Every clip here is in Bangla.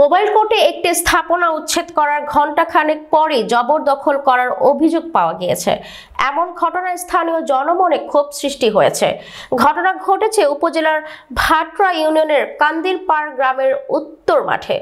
মোবাইল কোর্টে একটি স্থাপনা উচ্ছেদ করার ঘণ্টাখানেক পরই জবরদখল করার অভিযোগ পাওয়া গিয়েছে। এমন ঘটনায় স্থানীয় জনমনে ক্ষোভ সৃষ্টি হয়েছে। ঘটনা ঘটেছে উপজেলার ভাটরা ইউনিয়নের কান্দিরপাড় গ্রামের উত্তর মাঠে।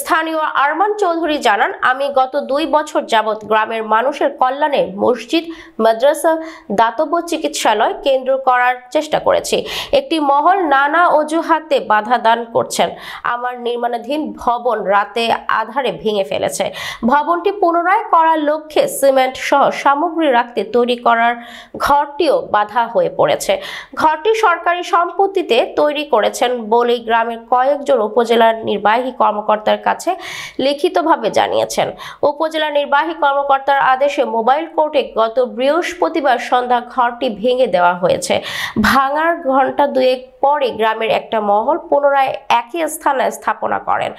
স্থানীয় আরমান চৌধুরী জানান, আমি গত 2 বছর যাবৎ গ্রামের মানুষের কল্যাণে মসজিদ, মাদ্রাসা, দাতব্য চিকিৎসালয় কেন্দ্র করার চেষ্টা করেছি। একটি মহল নানা অজুহাতে বাধা দান করছেন। আমার নির্মাণাধীন ভবন রাতে আধারে ভেঙে ফেলেছে। ভবনটি পুনরায় করার লক্ষ্যে সিমেন্ট সহ সামগ্রী রাখতে তৈরি করার ঘরটিও বাধা হয়ে পড়েছে। ঘরটি সরকারি সম্পত্তিতে তৈরি করেছেন বলেই গ্রামের কয়েকজন উপজেলার নির্বাহী কর্মকর্তার কাছে লিখিতভাবে জানিয়েছেন। উপজেলা নির্বাহী কর্মকর্তার আদেশে মোবাইল কোর্টে গত বৃহস্পতিবার সন্ধ্যা ঘরটি ভেঙে দেওয়া হয়েছে। ভাঙার ঘণ্টা দুয়েক পরে গ্রামের একটা মহল পুনরায় একই স্থানে স্থাপনা করেন।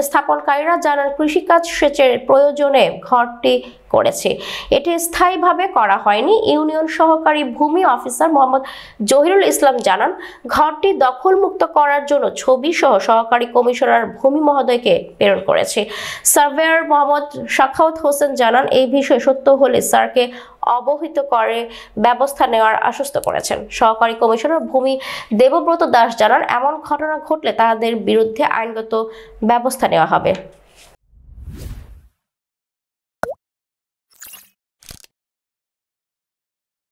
স্থাপনকারীরা জানান, কৃষিকাজ সেচের প্রয়োজনে ঘরটি করেছে, এটি স্থায়ীভাবে করা হয়নি। ইউনিয়ন সহকারী ভূমি অফিসার মোহাম্মদ জহিরুল ইসলাম জানান, ঘরটি দখলমুক্ত করার জন্য ছবি সহ সহকারী কমিশনার ভূমি মহোদয়কে প্রেরণ করেছে। সার্ভেয়ার মোহাম্মদ সাখাওয়াত হোসেন জানান, এই বিষয়ে সত্য হলে স্যারকে অবহিত করে ব্যবস্থা নেওয়ার আশ্বস্ত করেছেন। সহকারী কমিশনার ভূমি দেবব্রত দাস জানান, এমন ঘটনা ঘটলে তাদের বিরুদ্ধে আইনগত ব্যবস্থা নেওয়া হবে।